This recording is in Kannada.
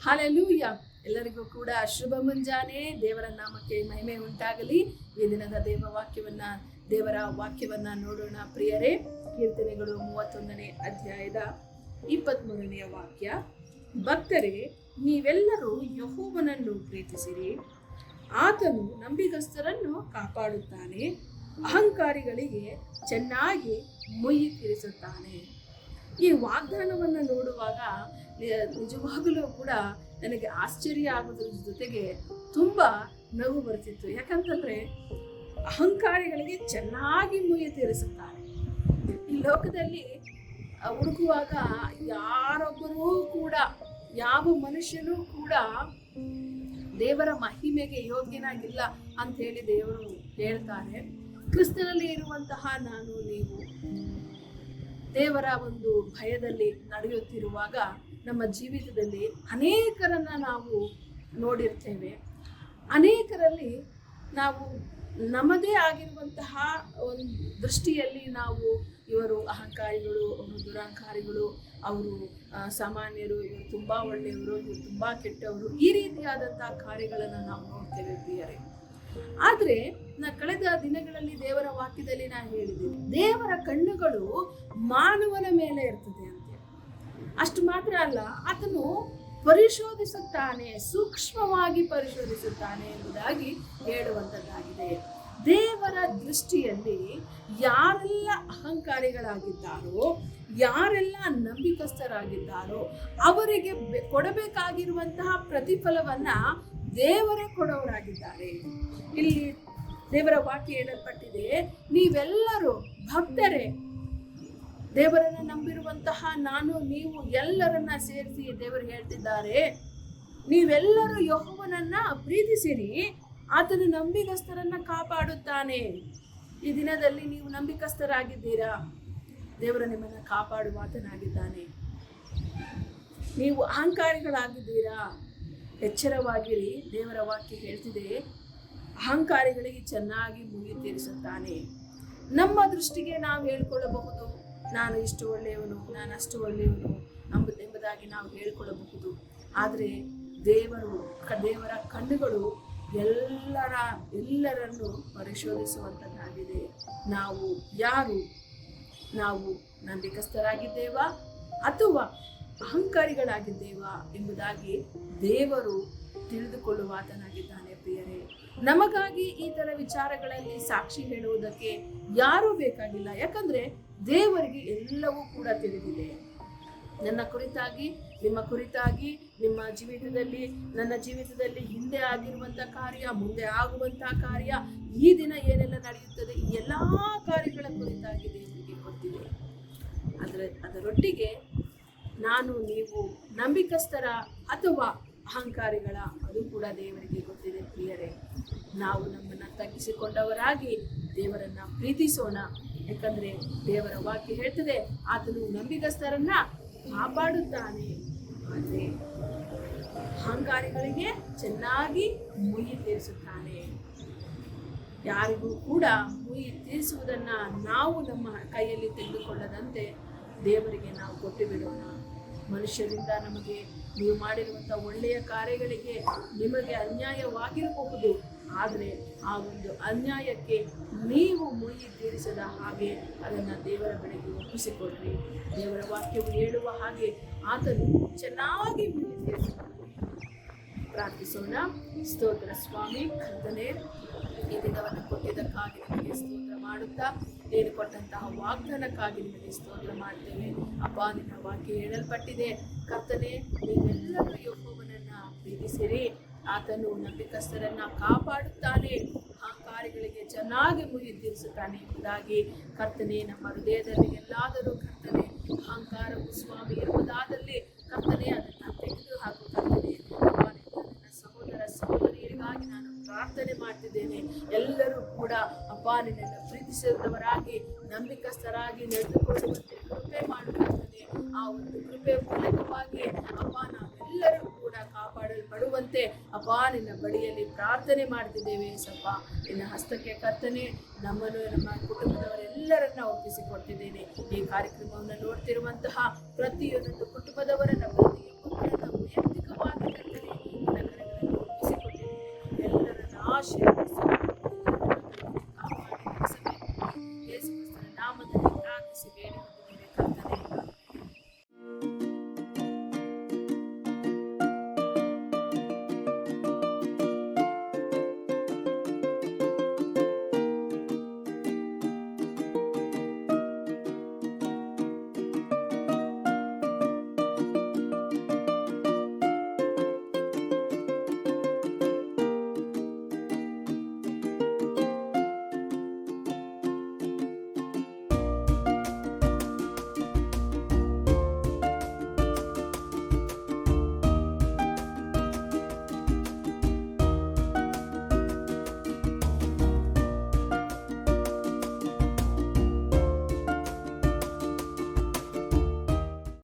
ಹಲ್ಲೆಲೂಯ. ಎಲ್ಲರಿಗೂ ಕೂಡ ಶುಭ ಮುಂಜಾನೆ. ದೇವರ ನಾಮಕ್ಕೆ ಮಹಿಮೆ ಉಂಟಾಗಲಿ. ಈ ದಿನದ ದೇವರ ವಾಕ್ಯವನ್ನ ನೋಡೋಣ ಪ್ರಿಯರೇ. ಕೀರ್ತನೆಗಳು 31ನೇ ಅಧ್ಯಾಯದ 23ನೇ ವಾಕ್ಯ. ಭಕ್ತರೇ, ನೀವೆಲ್ಲರೂ ಯೆಹೋವನನ್ನು ಪ್ರೀತಿಸಿರಿ, ಆತನು ನಂಬಿಗಸ್ತರನ್ನು ಕಾಪಾಡುತ್ತಾನೆ, ಅಹಂಕಾರಿಗಳಿಗೆ ಚೆನ್ನಾಗಿ ಮುಯ್ಯಿ ತೀರಿಸುತ್ತಾನೆ. ಈ ವಾಗ್ದಾನವನ್ನು ನೋಡುವಾಗ ನಿಜವಾಗಲೂ ಕೂಡ ನನಗೆ ಆಶ್ಚರ್ಯ ಆಗೋದ್ರ ಜೊತೆಗೆ ತುಂಬ ನಗು ಬರ್ತಿತ್ತು. ಯಾಕಂತಂದ್ರೆ ಅಹಂಕಾರಿಗಳಿಗೆ ಚೆನ್ನಾಗಿ ಮುಯ್ಯಿ ತೀರಿಸುತ್ತಾನೆ. ಈ ಲೋಕದಲ್ಲಿ ಹುಡುಕುವಾಗ ಯಾರೊಬ್ಬರೂ ಕೂಡ, ಯಾವ ಮನುಷ್ಯನೂ ಕೂಡ ದೇವರ ಮಹಿಮೆಗೆ ಯೋಗ್ಯನಾಗಿಲ್ಲ ಅಂತ ಹೇಳಿ ದೇವರು ಹೇಳ್ತಾರೆ. ಕ್ರಿಸ್ತನಲ್ಲಿ ಇರುವಂತಹ ನಾನು ನೀವು ದೇವರ ಒಂದು ಭಯದಲ್ಲಿ ನಡೆಯುತ್ತಿರುವಾಗ ನಮ್ಮ ಜೀವಿತದಲ್ಲಿ ಅನೇಕರನ್ನ ನಾವು ನೋಡಿರ್ತೇವೆ. ಅನೇಕರಲ್ಲಿ ನಾವು ನಮ್ಮದೇ ಆಗಿರುವಂತಹ ಒಂದು ದೃಷ್ಟಿಯಲ್ಲಿ ನಾವು ಇವರು ಅಹಂಕಾರಿಗಳು, ಅವರು ದುರಹಂಕಾರಿಗಳು, ಅವರು ಸಾಮಾನ್ಯರು, ಇವರು ತುಂಬ ಒಳ್ಳೆಯವರು, ಇವರು ತುಂಬ ಕೆಟ್ಟವರು, ಈ ರೀತಿಯಾದಂತಹ ಕಾರ್ಯಗಳನ್ನು ನಾವು ನೋಡ್ತೇವೆ ಪ್ರಿಯರೇ. ಆದ್ರೆ ಕಳೆದ ದಿನಗಳಲ್ಲಿ ದೇವರ ವಾಕ್ಯದಲ್ಲಿ ನಾನು ಹೇಳಿದ್ದೀನಿ, ದೇವರ ಕಣ್ಣುಗಳು ಮಾನವನ ಮೇಲೆ ಇರ್ತದೆ ಅಂತ. ಅಷ್ಟು ಮಾತ್ರ ಅಲ್ಲ, ಆತನು ಪರಿಶೋಧಿಸುತ್ತಾನೆ, ಸೂಕ್ಷ್ಮವಾಗಿ ಪರಿಶೋಧಿಸುತ್ತಾನೆ ಎಂಬುದಾಗಿ ಹೇಳುವಂಥದ್ದಾಗಿದೆ. ದೇವರ ದೃಷ್ಟಿಯಲ್ಲಿ ಯಾರೆಲ್ಲ ಅಹಂಕಾರಿಗಳಾಗಿದ್ದಾರೋ, ಯಾರೆಲ್ಲ ನಂಬಿಕಸ್ಥರಾಗಿದ್ದಾರೋ ಅವರಿಗೆ ಕೊಡಬೇಕಾಗಿರುವಂತಹ ಪ್ರತಿಫಲವನ್ನ ದೇವರೇ ಕೊಡೋರಾಗಿದ್ದಾರೆ. ಇಲ್ಲಿ ದೇವರ ವಾಕ್ಯ ಹೇಳಲ್ಪಟ್ಟಿದೆ, ನೀವೆಲ್ಲರೂ ಭಕ್ತರೇ, ದೇವರನ್ನ ನಂಬಿರುವಂತಹ ನಾನು ನೀವು ಎಲ್ಲರನ್ನ ಸೇರಿಸಿ ದೇವರು ಹೇಳ್ತಿದ್ದಾರೆ, ನೀವೆಲ್ಲರೂ ಯೆಹೋವನನ್ನ ಪ್ರೀತಿಸಿರಿ, ಆತನು ನಂಬಿಗಸ್ತರನ್ನ ಕಾಪಾಡುತ್ತಾನೆ. ಈ ದಿನದಲ್ಲಿ ನೀವು ನಂಬಿಕಸ್ಥರಾಗಿದ್ದೀರಾ, ದೇವರು ನಿಮ್ಮನ್ನ ಕಾಪಾಡುವ ಆತನಾಗಿದ್ದಾನೆ. ನೀವು ಅಹಂಕಾರಿಗಳಾಗಿದ್ದೀರಾ, ಎಚ್ಚರವಾಗಿರಿ. ದೇವರ ವಾಕ್ಯ ಹೇಳ್ತಿದೆ, ಅಹಂಕಾರಿಗಳಿಗೆ ಚೆನ್ನಾಗಿ ಮುಗಿ ತೀರಿಸುತ್ತಾನೆ. ನಮ್ಮ ದೃಷ್ಟಿಗೆ ನಾವು ಹೇಳ್ಕೊಳ್ಳಬಹುದು, ನಾನು ಇಷ್ಟು ಒಳ್ಳೆಯವನು, ನಾನು ಅಷ್ಟು ಒಳ್ಳೆಯವನು ಎಂಬುದಾಗಿ ನಾವು ಹೇಳ್ಕೊಳ್ಳಬಹುದು. ಆದರೆ ದೇವರ ಕಣ್ಣುಗಳು ಎಲ್ಲರನ್ನು ಪರಿಶೋಧಿಸುವಂಥದ್ದಾಗಿದೆ. ನಾವು ಯಾರು? ನಾವು ನಂಬಿಕಸ್ಥರಾಗಿದ್ದೇವಾ ಅಥವಾ ಅಹಂಕಾರಿಗಳಾಗಿದ್ದೇವಾ ಎಂಬುದಾಗಿ ದೇವರು ತಿಳಿದುಕೊಳ್ಳುವ ಆತನಾಗಿದ್ದಾನೆ ಪ್ರಿಯರೇ. ನಮಗಾಗಿ ಈ ತರ ವಿಚಾರಗಳಲ್ಲಿ ಸಾಕ್ಷಿ ಹೇಳುವುದಕ್ಕೆ ಯಾರೂ ಬೇಕಾಗಿಲ್ಲ. ಯಾಕಂದ್ರೆ ದೇವರಿಗೆ ಎಲ್ಲವೂ ಕೂಡ ತಿಳಿದಿದೆ. ನನ್ನ ಕುರಿತಾಗಿ, ನಿಮ್ಮ ಕುರಿತಾಗಿ, ನಿಮ್ಮ ಜೀವಿತದಲ್ಲಿ, ನನ್ನ ಜೀವಿತದಲ್ಲಿ ಹಿಂದೆ ಆಗಿರುವಂತಹ ಕಾರ್ಯ, ಮುಂದೆ ಆಗುವಂತಹ ಕಾರ್ಯ, ಈ ದಿನ ಏನೆಲ್ಲ ನಡೆಯುತ್ತದೆ, ಈ ಎಲ್ಲಾ ಕಾರ್ಯಗಳ ಕುರಿತಾಗಿ ದೇವರಿಗೆ ಗೊತ್ತಿದೆ. ಅದರೊಟ್ಟಿಗೆ ನಾನು ನೀವು ನಂಬಿಕಸ್ಥರ ಅಥವಾ ಅಹಂಕಾರಿಗಳ, ಅದು ಕೂಡ ದೇವರಿಗೆ ಗೊತ್ತಿದೆ ಪ್ರಿಯರೇ. ನಾವು ನಮ್ಮನ್ನು ತಗ್ಗಿಸಿಕೊಂಡವರಾಗಿ ದೇವರನ್ನ ಪ್ರೀತಿಸೋಣ. ಯಾಕಂದ್ರೆ ದೇವರ ವಾಕ್ಯ ಹೇಳ್ತದೆ, ಆತನು ನಂಬಿಗಸ್ತರನ್ನ ಕಾಪಾಡುತ್ತಾನೆ, ಆದರೆ ಅಹಂಕಾರಿಗಳಿಗೆ ಚೆನ್ನಾಗಿ ಮುಯ್ಯಿ ತೀರಿಸುತ್ತಾನೆ. ಯಾರಿಗೂ ಕೂಡ ಮುಯ್ಯಿ ತೀರಿಸುವುದನ್ನ ನಾವು ನಮ್ಮ ಕೈಯಲ್ಲಿ ತೆಗೆದುಕೊಳ್ಳದಂತೆ ದೇವರಿಗೆ ನಾವು ಕೊಟ್ಟು ಬಿಡೋಣ. ಮನುಷ್ಯರಿಂದ ನಮಗೆ ನೀವು ಮಾಡಿರುವಂಥ ಒಳ್ಳೆಯ ಕಾರ್ಯಗಳಿಗೆ ನಿಮಗೆ ಅನ್ಯಾಯವಾಗಿರಬಹುದು, ಆದರೆ ಆ ಒಂದು ಅನ್ಯಾಯಕ್ಕೆ ನೀವು ಮುಯ್ಯಿ ತೀರಿಸದ ಹಾಗೆ ಅದನ್ನು ದೇವರ ಬಳಿಗೆ ಒಪ್ಪಿಸಿಕೊಡ್ರಿ. ದೇವರ ವಾಕ್ಯವು ಹೇಳುವ ಹಾಗೆ ಆತನು ಚೆನ್ನಾಗಿ ಮುಯ್ಯಿ ತೀರಿಸುತ್ತಾನೆ. ಪ್ರಾರ್ಥಿಸೋಣ. ಸ್ತೋತ್ರ ಸ್ವಾಮಿ, ಕರ್ತನೇ, ಈ ದಿನವನ್ನು ಕೊಟ್ಟಿದ್ದಕ್ಕಾಗಿ ನಿಮಗೆ ಸ್ತೋತ್ರ ಮಾಡುತ್ತಾ, ನೀನು ಕೊಟ್ಟಂತಹ ವಾಗ್ದಾನಕ್ಕಾಗಿ ನಿಮಗೆ ಸ್ತೋತ್ರ ಮಾಡ್ತೇವೆ. ಅಪ್ಪ, ನಿನ್ನ ವಾಕ್ಯ ಹೇಳಲ್ಪಟ್ಟಿದೆ, ಕರ್ತನೇ, ನೀವೆಲ್ಲರೂ ಯೆಹೋವನನ್ನ ಪ್ರೀತಿಸಿರಿ, ಆತನು ನಂಬಿಕಸ್ಥರನ್ನ ಕಾಪಾಡುತ್ತಾನೆ, ಅಹಂಕಾರಿಗಳಿಗೆ ಚೆನ್ನಾಗಿ ಮುಗಿ ತೀರಿಸುತ್ತಾನೆ ಎಂಬುದಾಗಿ ಕರ್ತನೇ, ನಮ್ಮ ಹೃದಯದಲ್ಲಿ ಎಲ್ಲಾದರೂ ಕರ್ತನೆ ಅಹಂಕಾರವು ಸ್ವಾಮಿ ಇರುವುದಾದಲ್ಲಿ ಕರ್ತನೆ ಅದನ್ನು ತೆಗೆದು ಹಾಕು. ಕರ್ತನೆ, ನನ್ನ ಸಹೋದರ ಸಹೋದರಿಯರಿಗಾಗಿ ನಾನು ಪ್ರಾರ್ಥನೆ ಮಾಡ್ತಿದ್ದೇನೆ. ಎಲ್ಲರೂ ಕೂಡ ಅಪ್ಪ ನಿನ್ನನ್ನು ಪ್ರೀತಿಸಿದವರಾಗಿ ನಂಬಿಕಸ್ಥರಾಗಿ ನಡೆದುಕೊಳ್ಳುವಂತೆ ಕೃಪೆ ಮಾಡುತ್ತದೆ. ಆ ಒಂದು ಕೃಪೆ ಮೂಲಕವಾಗಿ ಅಪ್ಪ ನಾವೆಲ್ಲರೂ ಕೂಡ ಕಾಪಾಡಲ್ಪಡುವಂತೆ ಅಪ್ಪ ನಿನ್ನ ಬಳಿಯಲ್ಲಿ ಪ್ರಾರ್ಥನೆ ಮಾಡ್ತಿದ್ದೇವೆ. ಸಪ್ಪ ನಿನ್ನ ಹಸ್ತಕ್ಕೆ ಕರ್ತನೆ ನಮ್ಮನ್ನು, ನಮ್ಮ ಕುಟುಂಬದವರೆಲ್ಲರನ್ನ ಒಪ್ಪಿಸಿಕೊಡ್ತಿದ್ದೇನೆ. ಈ ಕಾರ್ಯಕ್ರಮವನ್ನು ನೋಡ್ತಿರುವಂತಹ ಪ್ರತಿಯೊಂದು ಕುಟುಂಬದವರನ್ನ